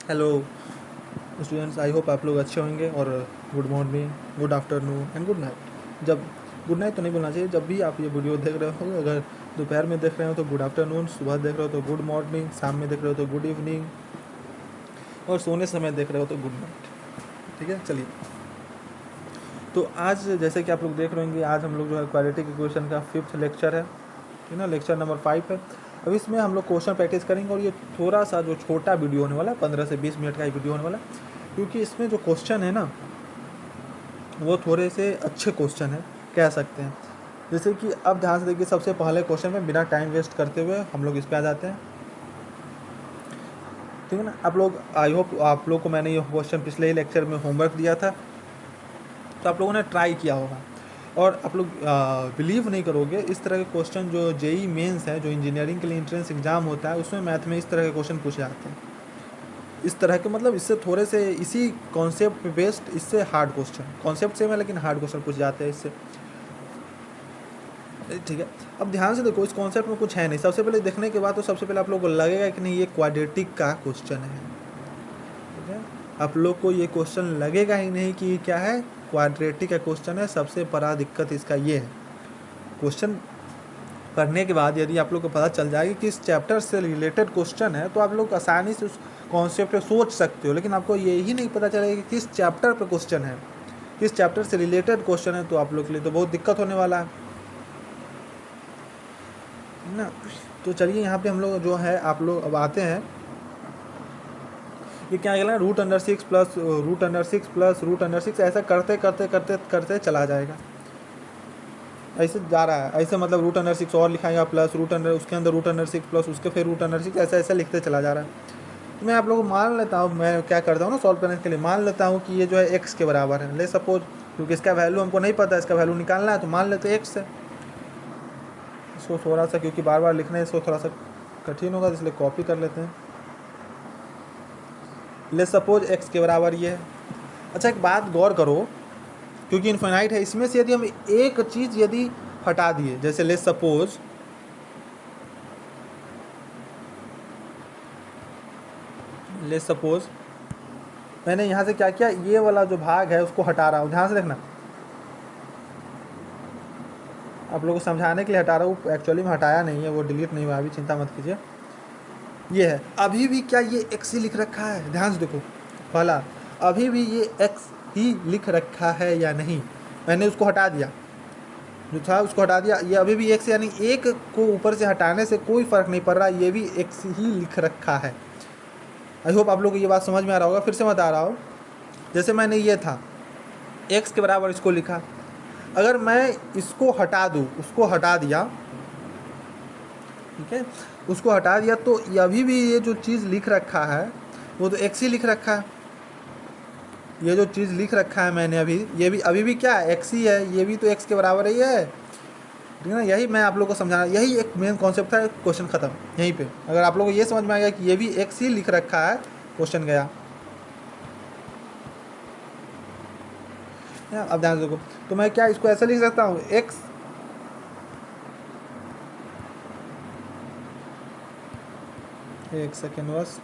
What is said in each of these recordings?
Hello students, आई hope आप लोग अच्छे होंगे। और good morning, good afternoon and good night. जब गुड नाइट तो नहीं बोलना चाहिए, जब भी आप ये वीडियो देख रहे हो, अगर दोपहर में देख रहे हो तो गुड आफ्टरनून, सुबह देख रहे हो तो गुड मॉर्निंग, शाम में देख रहे हो तो गुड इवनिंग, और सोने समय देख रहे हो तो गुड नाइट। ठीक है, चलिए। तो आज जैसे कि आप लोग देख रहे होंगे, आज हम लोग जो है क्वाड्रेटिक इक्वेशन का 5th लेक्चर है, ठीक ना, लेक्चर नंबर 5 है। अब इसमें हम लोग क्वेश्चन प्रैक्टिस करेंगे, और ये थोड़ा सा जो छोटा वीडियो होने वाला है, 15 से 20 मिनट का ही वीडियो होने वाला है, क्योंकि इसमें जो क्वेश्चन है ना, वो थोड़े से अच्छे क्वेश्चन है, कह सकते हैं। जैसे कि अब ध्यान से देखिए, सबसे पहले क्वेश्चन में बिना टाइम वेस्ट करते हुए हम लोग इस पर आ जाते हैं, ठीक है ना। आप लोग, आई होप आप लोग को मैंने ये क्वेश्चन पिछले ही लेक्चर में होमवर्क दिया था, तो आप लोगों ने ट्राई किया होगा। और आप लोग बिलीव नहीं करोगे, इस तरह के क्वेश्चन जो जेई मेंस है, जो इंजीनियरिंग के लिए एंट्रेंस एग्जाम होता है, उसमें मैथ में इस तरह के क्वेश्चन पूछे जाते हैं। इस तरह के मतलब इससे थोड़े से इसी कॉन्सेप्ट बेस्ड, इससे हार्ड क्वेश्चन, कॉन्सेप्ट सेम है लेकिन हार्ड क्वेश्चन पूछ जाते हैं इससे। ठीक है, अब ध्यान से देखो, इस कॉन्सेप्ट में कुछ है नहीं। सबसे पहले देखने के बाद तो सबसे पहले आप लोग को लगेगा कि नहीं, ये क्वाड्रेटिक का क्वेश्चन है, ठीक है। आप लोग को ये क्वेश्चन लगेगा ही नहीं कि ये क्या है, क्वाड्रेटिक का क्वेश्चन है। सबसे बड़ा दिक्कत इसका ये है, क्वेश्चन पढ़ने के बाद यदि आप लोग को पता चल जाएगा कि इस चैप्टर से रिलेटेड क्वेश्चन है, तो आप लोग आसानी से उस कॉन्सेप्ट पे सोच सकते हो। लेकिन आपको यही नहीं पता चलेगा कि किस चैप्टर पे क्वेश्चन है, किस चैप्टर से रिलेटेड क्वेश्चन है, तो आप लोग के लिए तो बहुत दिक्कत होने वाला है ना। तो चलिए, यहाँ पे हम लोग जो है, आप लोग अब आते हैं, ये क्या कहला, √6 प्लस √6 प्लस √6, ऐसा करते करते करते करते चला जाएगा। ऐसे जा रहा है, ऐसे मतलब √6 और लिखाएगा, प्लस उसके अंदर √6 प्लस उसके फिर √6, ऐसा ऐसा लिखते चला जा रहा है। तो मैं आप लोगों को मान लेता हूँ, मैं क्या करता हूँ ना, सॉल्व करने के लिए मान लेता हूँ कि ये जो है x के बराबर है। ले सपोज, क्योंकि इसका वैल्यू हमको नहीं पता, इसका वैल्यू निकालना है, तो मान लेते हैं x है। इसको थोड़ा सा, क्योंकि बार बार लिखना है इसको थोड़ा सा कठिन होगा, इसलिए कॉपी कर लेते हैं। ले सपोज x के बराबर ये है। अच्छा, एक बात गौर करो, क्योंकि इन्फिनाइट है, इसमें से यदि हम एक चीज़ यदि हटा दिए, जैसे ले सपोज मैंने यहाँ से क्या किया, ये वाला जो भाग है उसको हटा रहा हूँ। ध्यान से देखना, आप लोगों को समझाने के लिए हटा रहा हूँ, एक्चुअली में हटाया नहीं है, वो डिलीट नहीं हुआ अभी, चिंता मत कीजिए। ये है, अभी भी क्या ये x ही लिख रखा है, ध्यान से देखो भला, अभी भी ये x ही लिख रखा है या नहीं। मैंने उसको हटा दिया, जो था उसको हटा दिया, ये अभी भी x, यानी एक को ऊपर से हटाने से कोई फ़र्क नहीं पड़ रहा, ये भी x ही लिख रखा है। आई होप आप लोग को ये बात समझ में आ रहा होगा। फिर से बता रहा हूँ, जैसे मैंने ये था x के बराबर इसको लिखा, अगर मैं इसको हटा दूँ, उसको हटा दिया, ठीक है, उसको हटा दिया, तो अभी भी ये जो चीज़ लिख रखा है वो तो x ही लिख रखा है। ये जो चीज़ लिख रखा है मैंने अभी, ये भी अभी भी क्या है, x ही है, ये भी तो x के बराबर ही है, ठीक है ना। यही मैं आप लोग को समझाना, यही एक मेन कॉन्सेप्ट था, क्वेश्चन ख़त्म यहीं पे। अगर आप लोग को ये समझ में आ गया कि ये भी x ही लिख रखा है, क्वेश्चन गया। अब ध्यान से देखो, तो मैं क्या इसको ऐसे लिख सकता हूँ, x, एक सेकेंड बस,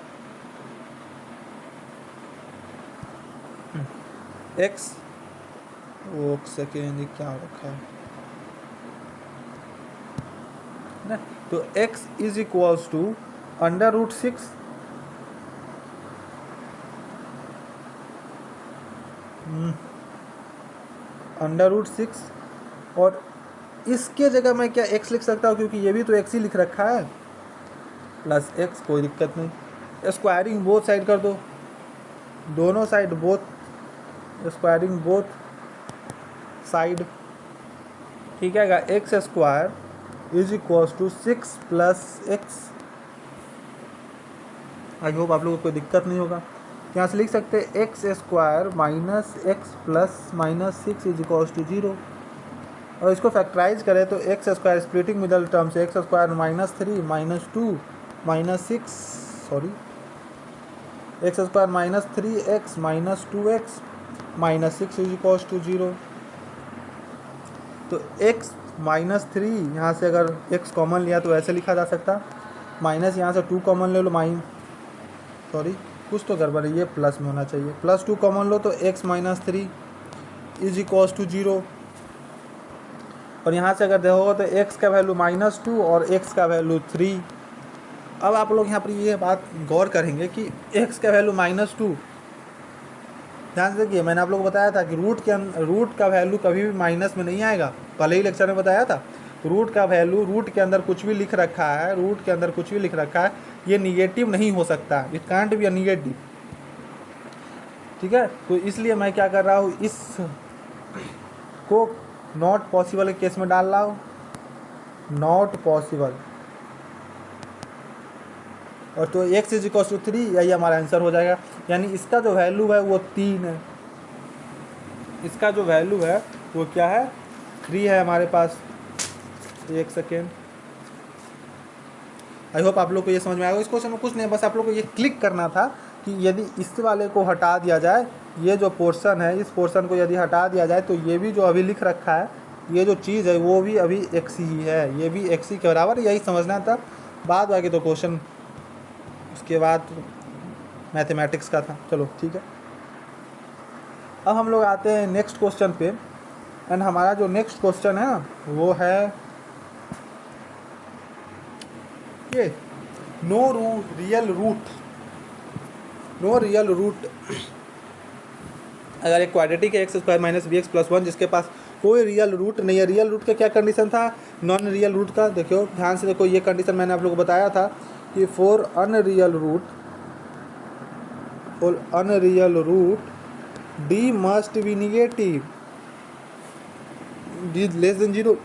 x, वो सेकेंड क्या हो रखा है ना, तो x इज इक्वल्स टू √6 √6, और इसके जगह मैं क्या x लिख सकता हूँ, क्योंकि ये भी तो x ही लिख रखा है, प्लस x, कोई दिक्कत नहीं। स्क्वायरिंग बोथ साइड कर दो, दोनों side both, squaring both side, ठीक है। x² is equals to 6 plus x। I hope आप लोगों को कोई दिक्कत नहीं होगा। यहाँ से लिख सकते हैं x² minus x plus -6 is equals to 0, और इसको फैक्टराइज करें तो x² स्प्लिटिंग मिडल टर्म से x² -3 -2 -6, sorry, x² -3x -2x -6 is equals to 0। तो x -3, यहाँ से अगर x कॉमन लिया तो ऐसे लिखा जा सकता, माइनस यहाँ से 2 कॉमन ले लो, सॉरी, कुछ तो गड़बड़ है, ये प्लस में होना चाहिए। +2 कॉमन लो तो x - 3 इज इक्वल्स टू 0। और यहाँ से अगर देखोगे तो x का वैल्यू -2 और x का वैल्यू 3। अब आप लोग यहाँ पर ये बात गौर करेंगे कि x का वैल्यू -2, ध्यान से देखिए, मैंने आप लोगों को बताया था कि रूट का वैल्यू कभी भी माइनस में नहीं आएगा, पहले ही लेक्चर में बताया था। रूट का वैल्यू, रूट के अंदर कुछ भी लिख रखा है, रूट के अंदर कुछ भी लिख रखा है, ये निगेटिव नहीं हो सकता, it can't be a negative, ठीक है। तो इसलिए मैं क्या कर रहा हूँ, इस को नॉट पॉसिबल के केस में डाल रहा हूँ, नॉट पॉसिबल, और तो x = 3, यही हमारा आंसर हो जाएगा। यानी इसका जो वैल्यू है वो 3 है, इसका जो वैल्यू है वो क्या है, 3 है हमारे पास। एक सेकेंड, आई होप आप लोग को ये समझ में आएगा। इस क्वेश्चन में कुछ नहीं, बस आप लोग को ये क्लिक करना था कि यदि इस वाले को हटा दिया जाए, ये जो पोर्शन है, इस पोर्शन को यदि हटा दिया जाए तो ये भी जो अभी लिख रखा है, ये जो चीज़ है वो भी अभी x ही है, ये भी x ही के बराबर, यही समझना था। बाद बाकी तो क्वेश्चन उसके बाद मैथमेटिक्स का था, चलो ठीक है। अब हम लोग आते हैं नेक्स्ट क्वेश्चन पे, एंड हमारा जो नेक्स्ट क्वेश्चन है ना वो है ये नो रियल रूट। अगर एक क्वाड्रेटिक है x² - bx + 1 जिसके पास कोई रियल रूट नहीं है, रियल रूट का क्या कंडीशन था, नॉन रियल रूट का, देखो ध्यान से देखो, ये कंडीशन मैंने आप लोगों को बताया था कि for unreal root d must be negative, d <0।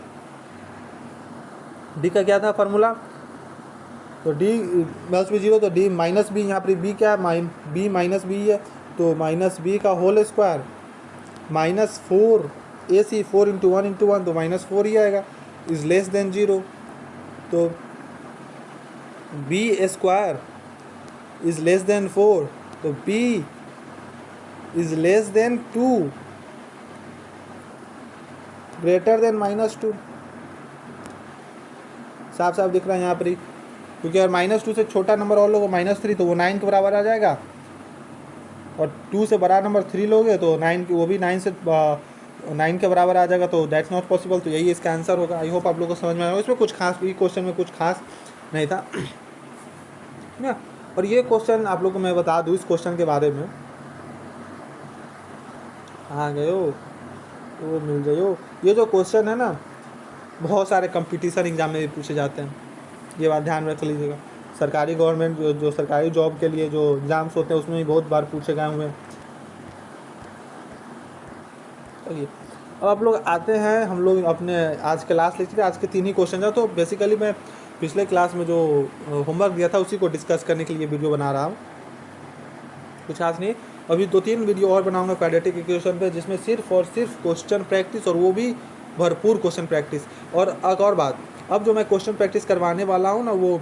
d का क्या था फार्मूला, तो d मस्ट बी 0, तो d -b, यहाँ पर b क्या है, b - b है, तो -b का होल स्क्वायर -4 AC, 4 × 1 × 1 तो -4 ही आएगा, इज लेस देन 0, तो b² इज लेस देन 4, तो b is less than 2, greater than -2। साफ साफ दिख रहा है यहाँ पर ही, क्योंकि अगर -2 से छोटा नंबर और लोगे -3 तो वो 9 के बराबर आ जाएगा, और 2 से बड़ा नंबर 3 लोगे तो 9 वो भी 9 के बराबर आ जाएगा, तो दैट्स नॉट पॉसिबल, तो यही इसका आंसर होगा। आई होप आप लोगों को समझ में आया। इसमें कुछ खास, ये क्वेश्चन में कुछ खास नहीं था ना। और ये क्वेश्चन आप लोग को मैं बता दूँ, इस क्वेश्चन के बारे में, कहाँ गए हो वो मिल जाइयो। ये जो क्वेश्चन है ना, बहुत सारे कंपटीशन एग्जाम में भी पूछे जाते हैं, ये बात ध्यान रख लीजिएगा। सरकारी गवर्नमेंट जो सरकारी जॉब के लिए जो एग्ज़ाम्स होते हैं उसमें भी बहुत बार पूछे गए हुए हैं। चलिए अब आप लोग आते हैं, हम लोग अपने आज क्लास लेते थे, आज के 3 ही क्वेश्चन है। तो बेसिकली मैं पिछले क्लास में जो होमवर्क दिया था उसी को डिस्कस करने के लिए वीडियो बना रहा हूँ, कुछ खास नहीं। अभी 2-3 वीडियो और बनाऊंगा क्वाड्रेटिक इक्वेशन पे, जिसमें सिर्फ और सिर्फ क्वेश्चन प्रैक्टिस, और वो भी भरपूर क्वेश्चन प्रैक्टिस। और एक और बात, अब जो मैं क्वेश्चन प्रैक्टिस करवाने वाला हूँ ना, वो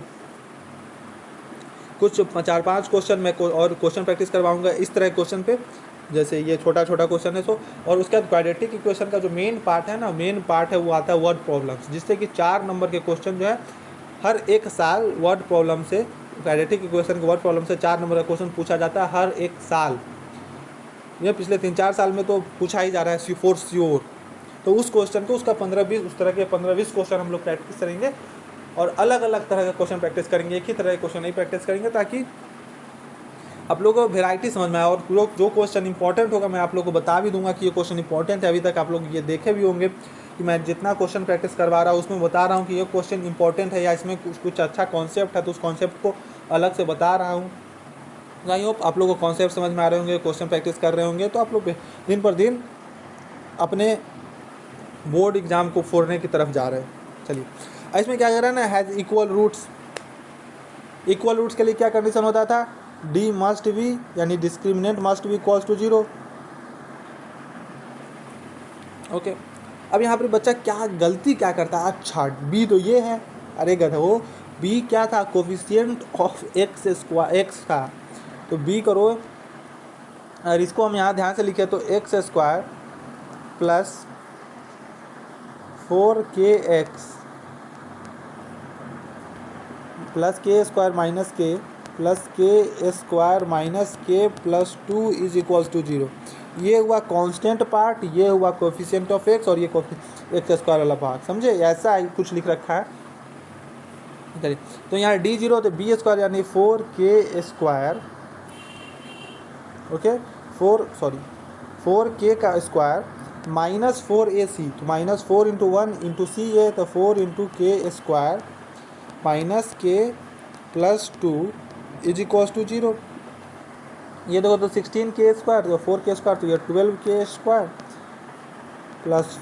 कुछ 4-5 क्वेश्चन मैं और क्वेश्चन प्रैक्टिस करवाऊंगा इस तरह क्वेश्चन पे, जैसे ये छोटा छोटा क्वेश्चन है। सो और उसके बाद क्वाड्रेटिक इक्वेशन का जो मेन पार्ट है ना, मेन पार्ट है वो आता है वर्ड प्रॉब्लम्स, जिससे कि 4 नंबर के क्वेश्चन जो है हर एक साल वर्ड प्रॉब्लम से, क्वाड्रेटिक इक्वेशन के वर्ड प्रॉब्लम से 4 नंबर का क्वेश्चन पूछा जाता है हर एक साल। ये पिछले 3-4 साल में तो पूछा ही जा रहा है फॉर श्योर। तो उस क्वेश्चन को, उसका 15-20, उस तरह के 15-20 क्वेश्चन हम लोग प्रैक्टिस करेंगे, और अलग अलग तरह के क्वेश्चन प्रैक्टिस करेंगे, एक ही तरह के क्वेश्चन नहीं प्रैक्टिस करेंगे, ताकि आप लोगों को वेराइटी समझ में आए। और जो क्वेश्चन इंपॉर्टेंट होगा मैं आप लोगों को बता भी दूंगा कि ये क्वेश्चन इंपॉर्टेंट है, अभी तक आप लोग ये देखे भी होंगे कि मैं जितना क्वेश्चन प्रैक्टिस करवा रहा हूँ उसमें बता रहा हूँ कि ये क्वेश्चन इंपॉर्टेंट है, या इसमें कुछ अच्छा कॉन्सेप्ट है, तो उस कॉन्सेप्ट को अलग से बता रहा हूँ। आई होप आप लोगों को कॉन्सेप्ट समझ में आ रहे होंगे, क्वेश्चन प्रैक्टिस कर रहे होंगे, तो आप लोग दिन पर दिन अपने बोर्ड एग्जाम को फोड़ने की तरफ जा रहे हैं। चलिए इसमें क्या कर रहा है ना, has equal roots. Equal roots के लिए क्या कंडीशन होता था, डी मस्ट बी, यानी discriminant must be equals to 0। Okay, अब यहाँ पर बच्चा क्या गलती क्या करता है, अच्छा बी तो ये है, अरे गधा वो बी क्या था, कोफिशिएंट ऑफ एक्स का, तो बी करो, और इसको हम यहाँ ध्यान से लिखे तो x² plus 4kx plus k² minus k plus के स्क्वायर माइनस के प्लस 2 इज इक्वल्स टू 0। ये हुआ कांस्टेंट पार्ट, ये हुआ कोफिशिएंट ऑफ एक्स, और ये एक्स स्क्वायर वाला पार्ट, समझे? ऐसा ही कुछ लिख रखा है। चलिए, तो यहाँ d0 तो बी स्क्वायर यानी 4k स्क्वायर, ओके, 4k का स्क्वायर माइनस 4ac, तो माइनस 4 इंटू 1 इंटू सी है, तो 4 इंटू के स्क्वायर माइनस के प्लस 2 इज इक्वल्स टू 0। ये देखो तो 16k स्क्वायर, तो 4k स्क्वायर, तो ये 12k square plus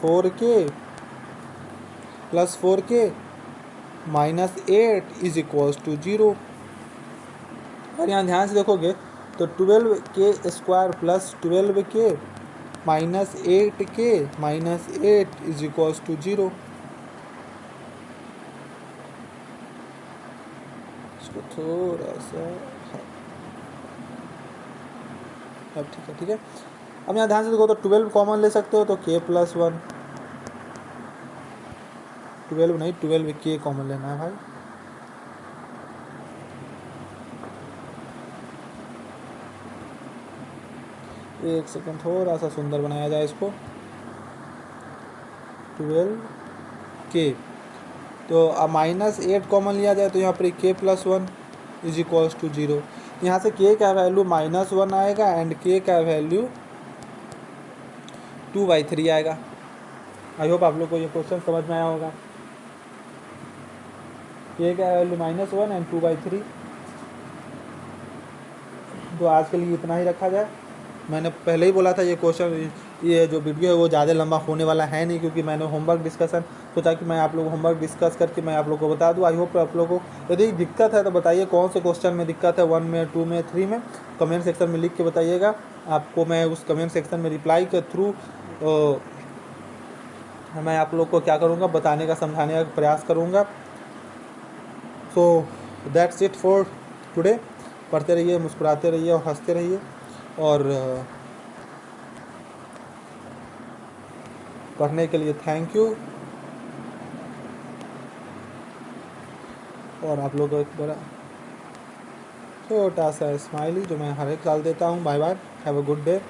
4k minus 8 is equals to 0। और यहाँ ध्यान से देखोगे तो 12k square plus 12k minus 8k minus 8 is equals to 0। इसको थोड़ा सा, अब ठीक है। अब यहाँ ध्यान से देखो तो 12 कॉमन ले सकते हो, तो k प्लस 1, 12 नहीं 12k कॉमन लेना है भाई। एक सेकंड, थोड़ा सा सुंदर बनाया जाए इसको। 12k, तो अब माइनस 8 कॉमन लिया जाए तो यहाँ पर k plus 1 is equals to 0। यहाँ से k का वैल्यू -1 आएगा एंड k का वैल्यू 2/3 आएगा। आई होप आप लोग को ये क्वेश्चन समझ में आया होगा। k का वैल्यू -1 एंड 2/3। तो आज के लिए इतना ही रखा जाए। मैंने पहले ही बोला था ये क्वेश्चन, ये जो वीडियो है वो ज़्यादा लंबा होने वाला है नहीं, क्योंकि मैंने होमवर्क डिस्कशन सोचा कि मैं आप लोग होमवर्क डिस्कस करके मैं आप लोग को बता दूं। आई होप आप लोगों को यदि दिक्कत है तो बताइए कौन से क्वेश्चन में दिक्कत है, 1 में, 2 में, 3 में, कमेंट सेक्शन में लिख के बताइएगा। आपको मैं उस कमेंट सेक्शन में रिप्लाई के थ्रू मैं आप लोग को क्या करूँगा, बताने का, समझाने का प्रयास करूँगा। So that's it for today. पढ़ते रहिए, मुस्कुराते रहिए और हंसते रहिए, और पढ़ने के लिए थैंक यू। और आप लोगों को एक बड़ा छोटा सा स्माइली जो मैं हर एक साल देता हूँ। Bye bye, have a good day.